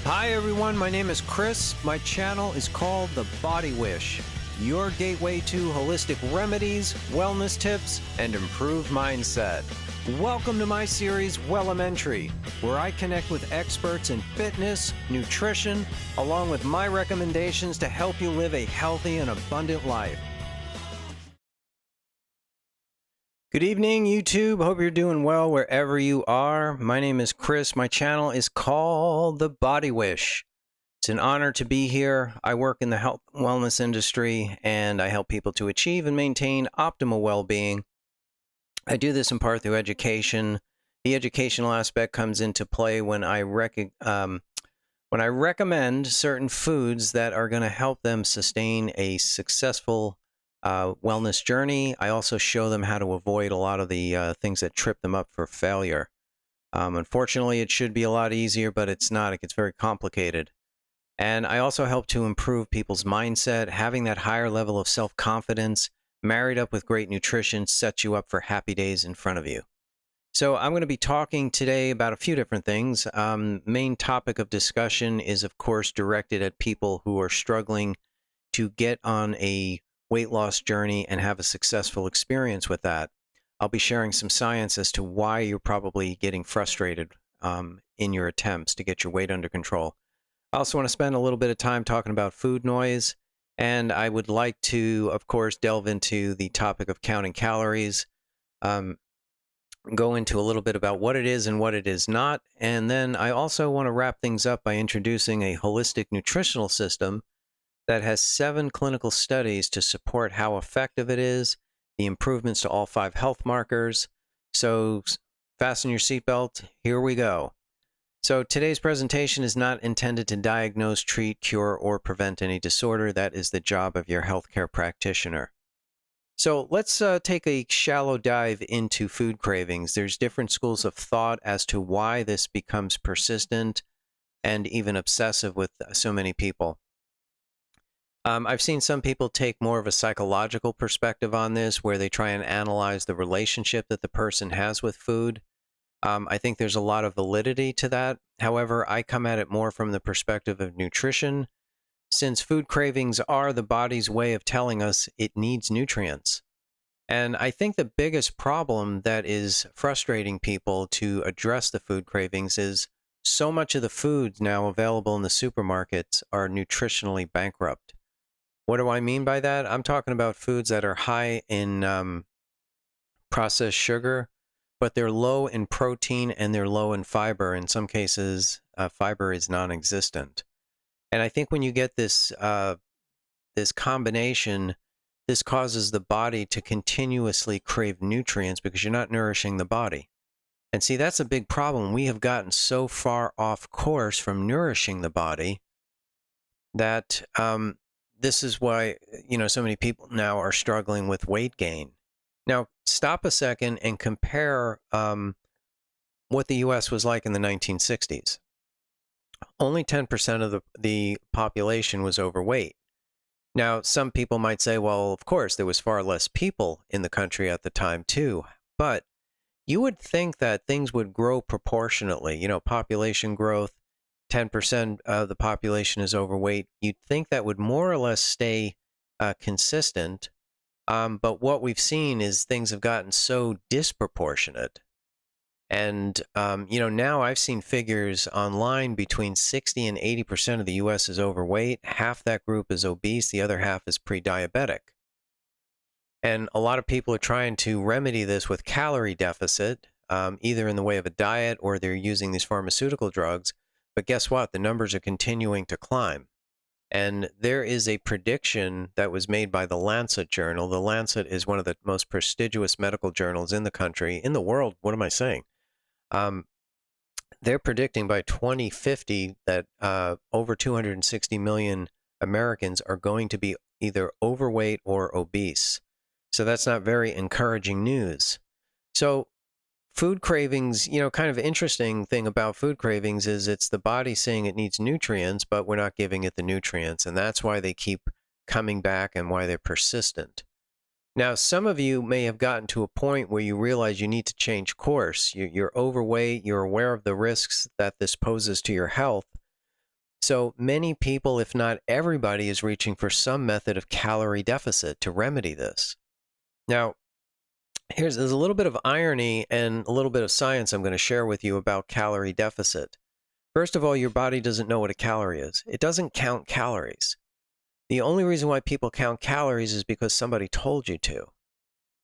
Hi everyone, my name is Chris. My channel is called The Body Wish, your gateway to holistic remedies, wellness tips, and improved mindset. Welcome to my series, Wellementary, where I connect with experts in fitness, nutrition, along with my recommendations to help you live a healthy and abundant life. Good evening, YouTube. Hope you're doing well wherever you are. My name is Chris. My channel is called The Body Wish. It's an honor to be here. I work in the health and wellness industry, and I help people to achieve and maintain optimal well-being. I do this in part through education. The educational aspect comes into play when I recommend certain foods that are going to help them sustain a successful wellness journey. I also show them how to avoid a lot of the things that trip them up for failure. Unfortunately, it should be a lot easier, but it's not. It gets very complicated. And I also help to improve people's mindset. Having that higher level of self-confidence, married up with great nutrition, sets you up for happy days in front of you. So I'm going to be talking today about a few different things. Main topic of discussion is, of course, directed at people who are struggling to get on a weight loss journey and have a successful experience with that. I'll be sharing some science as to why you're probably getting frustrated in your attempts to get your weight under control. I also want to spend a little bit of time talking about food noise, and I would like to, of course, delve into the topic of counting calories, go into a little bit about what it is and what it is not, and then I also want to wrap things up by introducing a holistic nutritional system that has 7 clinical studies to support how effective it is, the improvements to all 5 health markers. So fasten your seatbelt, here we go. So today's presentation is not intended to diagnose, treat, cure, or prevent any disorder. That is the job of your healthcare practitioner. So let's take a shallow dive into food cravings. There's different schools of thought as to why this becomes persistent and even obsessive with so many people. I've seen some people take more of a psychological perspective on this, where they try and analyze the relationship that the person has with food. I think there's a lot of validity to that. However, I come at it more from the perspective of nutrition, since food cravings are the body's way of telling us it needs nutrients. And I think the biggest problem that is frustrating people to address the food cravings is so much of the foods now available in the supermarkets are nutritionally bankrupt. What do I mean by that? I'm talking about foods that are high in processed sugar, but they're low in protein and they're low in fiber. In some cases, fiber is non-existent. And I think when you get this combination, this causes the body to continuously crave nutrients because you're not nourishing the body. And see, that's a big problem. We have gotten so far off course from nourishing the body that this is why, so many people now are struggling with weight gain. Now, stop a second and compare what the U.S. was like in the 1960s. Only 10% of the population was overweight. Now, some people might say, well, of course, there was far less people in the country at the time, too. But you would think that things would grow proportionately. Population growth, 10% of the population is overweight. You'd think that would more or less stay consistent. But what we've seen is things have gotten so disproportionate. And, now I've seen figures online between 60 and 80% of the U.S. is overweight. Half that group is obese. The other half is pre-diabetic. And a lot of people are trying to remedy this with calorie deficit, either in the way of a diet or they're using these pharmaceutical drugs. But guess what? The numbers are continuing to climb. And there is a prediction that was made by the Lancet journal. The Lancet is one of the most prestigious medical journals in the country, in the world. What am I saying? They're predicting by 2050 that over 260 million Americans are going to be either overweight or obese. So that's not very encouraging news. So food cravings, kind of interesting thing about food cravings is it's the body saying it needs nutrients, but we're not giving it the nutrients. And that's why they keep coming back and why they're persistent. Now, some of you may have gotten to a point where you realize you need to change course. You're overweight, you're aware of the risks that this poses to your health, So many people, if not everybody, is reaching for some method of calorie deficit to remedy this. Now, there's a little bit of irony and a little bit of science I'm going to share with you about calorie deficit. First of all, your body doesn't know what a calorie is. It doesn't count calories. The only reason why people count calories is because somebody told you to.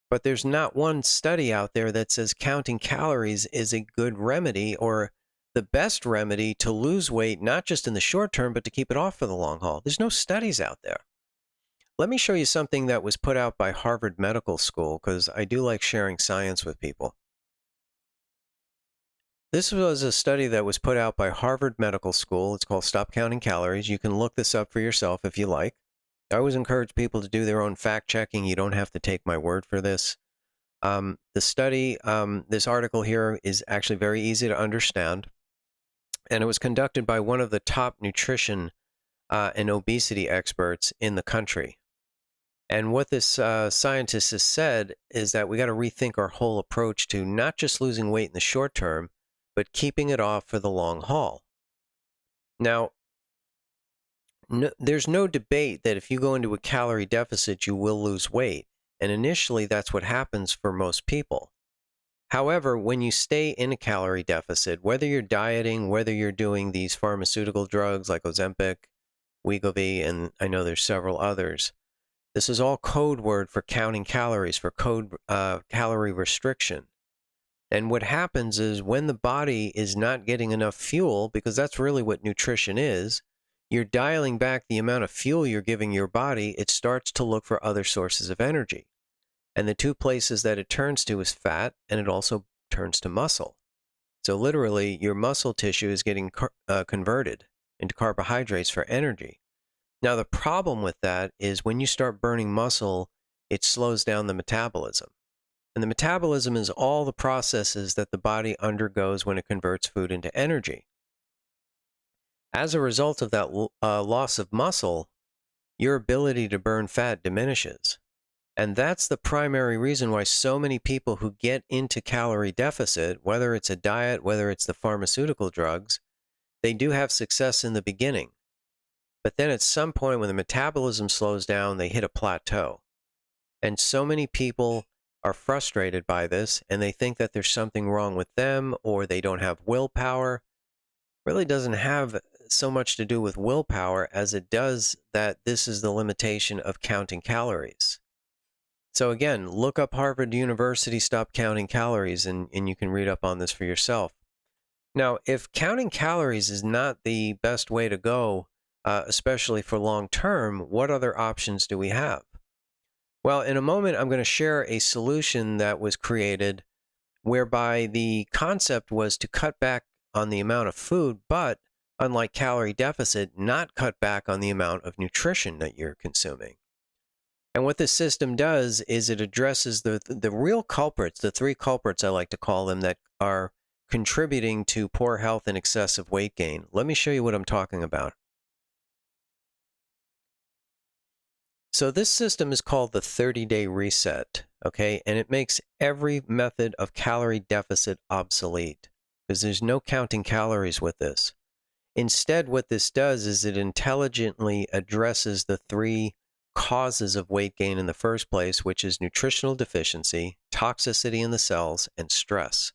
But there's not one study out there that says counting calories is a good remedy or the best remedy to lose weight, not just in the short term, but to keep it off for the long haul. There's no studies out there. Let me show you something that was put out by Harvard Medical School, because I do like sharing science with people. This was a study that was put out by Harvard Medical School. It's called Stop Counting Calories. You can look this up for yourself if you like. I always encourage people to do their own fact checking. You don't have to take my word for this. The study, this article here is actually very easy to understand. And it was conducted by one of the top nutrition and obesity experts in the country. And what this scientist has said is that we got to rethink our whole approach to not just losing weight in the short term, but keeping it off for the long haul. Now, there's no debate that if you go into a calorie deficit, you will lose weight. And initially, that's what happens for most people. However, when you stay in a calorie deficit, whether you're dieting, whether you're doing these pharmaceutical drugs like Ozempic, Wegovy, and I know there's several others, this is all code word for counting calories, for calorie restriction. And what happens is when the body is not getting enough fuel, because that's really what nutrition is, you're dialing back the amount of fuel you're giving your body, it starts to look for other sources of energy. And the two places that it turns to is fat, and it also turns to muscle. So literally, your muscle tissue is getting converted into carbohydrates for energy. Now, the problem with that is when you start burning muscle, it slows down the metabolism. And the metabolism is all the processes that the body undergoes when it converts food into energy. As a result of that loss of muscle, your ability to burn fat diminishes. And that's the primary reason why so many people who get into calorie deficit, whether it's a diet, whether it's the pharmaceutical drugs, they do have success in the beginning. But then at some point when the metabolism slows down, they hit a plateau. And so many people are frustrated by this, and they think that there's something wrong with them or they don't have willpower. It really doesn't have so much to do with willpower as it does that this is the limitation of counting calories. So again, look up Harvard University Stop Counting Calories, and you can read up on this for yourself. Now, if counting calories is not the best way to go, especially for long term, what other options do we have? Well, in a moment, I'm going to share a solution that was created whereby the concept was to cut back on the amount of food, but unlike calorie deficit, not cut back on the amount of nutrition that you're consuming. And what this system does is it addresses the real culprits, the three culprits I like to call them, that are contributing to poor health and excessive weight gain. Let me show you what I'm talking about. So this system is called the 30-day reset, okay? And it makes every method of calorie deficit obsolete because there's no counting calories with this. Instead, what this does is it intelligently addresses the three causes of weight gain in the first place, which is nutritional deficiency, toxicity in the cells, and stress.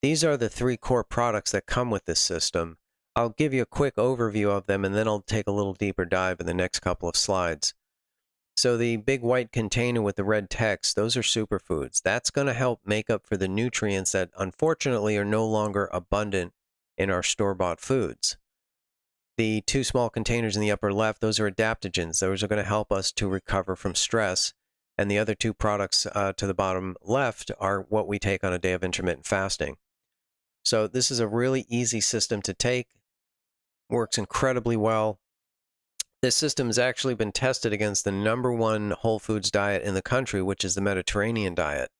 These are the three core products that come with this system. I'll give you a quick overview of them, and then I'll take a little deeper dive in the next couple of slides. So the big white container with the red text, those are superfoods. That's going to help make up for the nutrients that unfortunately are no longer abundant in our store-bought foods. The two small containers in the upper left, those are adaptogens. Those are going to help us to recover from stress. And the other two products to the bottom left are what we take on a day of intermittent fasting. So this is a really easy system to take. Works incredibly well. This system has actually been tested against the #1 whole foods diet in the country, which is the Mediterranean diet.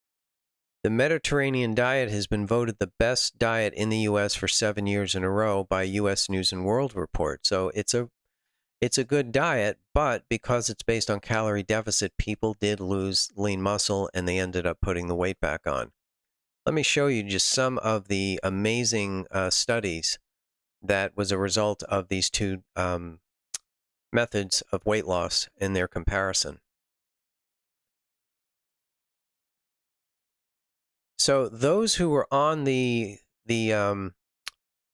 The Mediterranean diet has been voted the best diet in the U.S. for 7 years in a row by U.S. News and World Report. So it's a good diet, but because it's based on calorie deficit, people did lose lean muscle and they ended up putting the weight back on. Let me show you just some of the amazing studies that was a result of these two methods of weight loss in their comparison. So those who were on this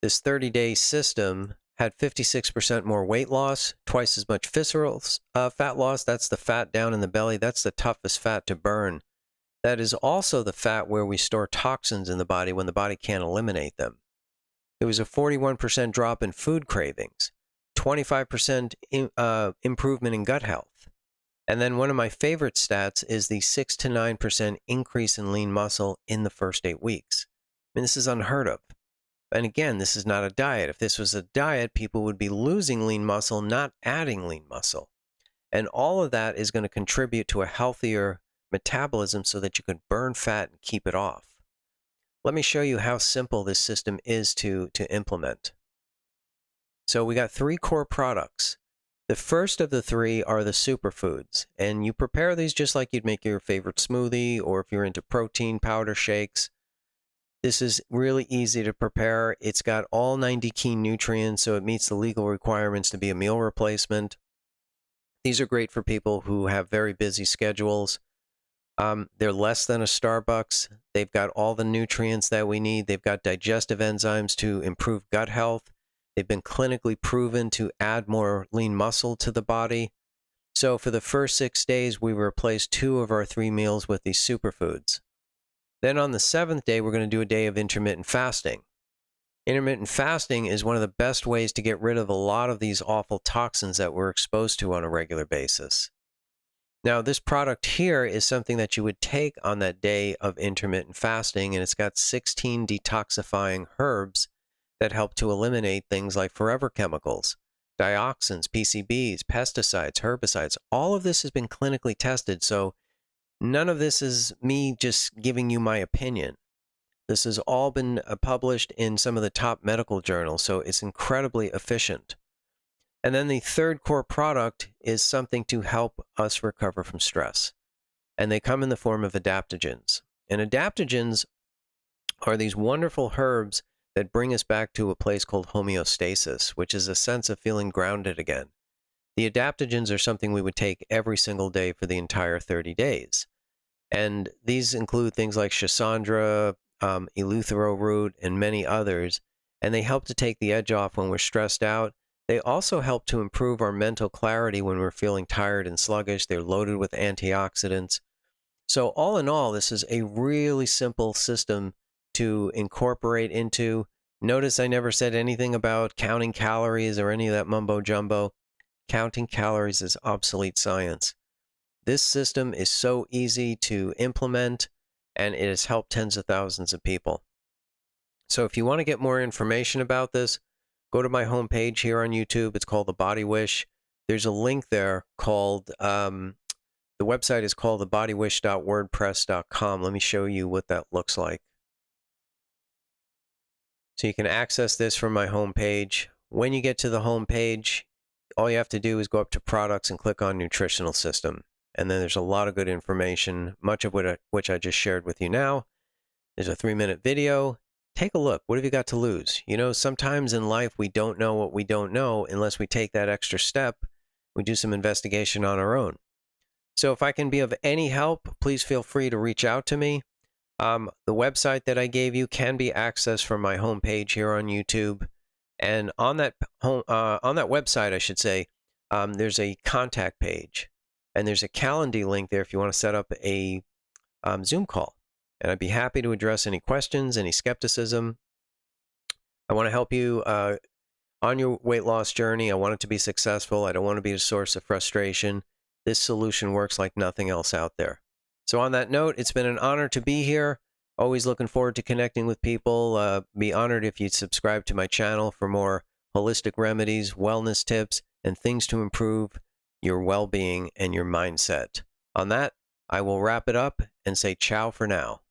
30-day system had 56% more weight loss, twice as much visceral fat loss. That's the fat down in the belly. That's the toughest fat to burn. That is also the fat where we store toxins in the body when the body can't eliminate them. There was a 41% drop in food cravings, 25% improvement in gut health. And then one of my favorite stats is the 6 to 9% increase in lean muscle in the first 8 weeks. I mean, this is unheard of. And again, this is not a diet. If this was a diet, people would be losing lean muscle, not adding lean muscle. And all of that is going to contribute to a healthier metabolism so that you can burn fat and keep it off. Let me show you how simple this system is to implement. So we got 3 core products. The first of the 3 are the superfoods, and you prepare these just like you'd make your favorite smoothie, or if you're into protein powder shakes. This is really easy to prepare. It's got all 90 key nutrients, so it meets the legal requirements to be a meal replacement. These are great for people who have very busy schedules. They're less than a Starbucks. They've got all the nutrients that we need. They've got digestive enzymes to improve gut health. They've been clinically proven to add more lean muscle to the body. So for the first 6 days, we replaced 2 of our 3 meals with these superfoods. Then on the 7th day, we're going to do a day of intermittent fasting. Intermittent fasting is one of the best ways to get rid of a lot of these awful toxins that we're exposed to on a regular basis. Now, this product here is something that you would take on that day of intermittent fasting, and it's got 16 detoxifying herbs that help to eliminate things like forever chemicals, dioxins, PCBs, pesticides, herbicides. All of this has been clinically tested, so none of this is me just giving you my opinion. This has all been published in some of the top medical journals, so it's incredibly efficient. And then the third core product is something to help us recover from stress. And they come in the form of adaptogens. And adaptogens are these wonderful herbs that bring us back to a place called homeostasis, which is a sense of feeling grounded again. The adaptogens are something we would take every single day for the entire 30 days. And these include things like Schisandra, eleuthero root, and many others. And they help to take the edge off when we're stressed out. They also help to improve our mental clarity when we're feeling tired and sluggish. They're loaded with antioxidants. So all in all, this is a really simple system to incorporate into. Notice I never said anything about counting calories or any of that mumbo jumbo. Counting calories is obsolete science. This system is so easy to implement, and it has helped tens of thousands of people. So if you want to get more information about this, go to my homepage here on YouTube. It's called The Body Wish. There's a link there called, the website is called thebodywish.wordpress.com. Let me show you what that looks like. So you can access this from my homepage. When you get to the homepage, all you have to do is go up to products and click on nutritional system. And then there's a lot of good information, much of which I just shared with you now. There's a 3-minute video. Take a look. What have you got to lose? You know, sometimes in life we don't know what we don't know unless we take that extra step. We do some investigation on our own. So if I can be of any help, please feel free to reach out to me. The website that I gave you can be accessed from my homepage here on YouTube. And on that website, I should say, there's a contact page. And there's a Calendly link there if you want to set up a Zoom call. And I'd be happy to address any questions, any skepticism. I want to help you on your weight loss journey. I want it to be successful. I don't want to be a source of frustration. This solution works like nothing else out there. So on that note, it's been an honor to be here. Always looking forward to connecting with people. Be honored if you'd subscribe to my channel for more holistic remedies, wellness tips, and things to improve your well-being and your mindset. On that, I will wrap it up and say ciao for now.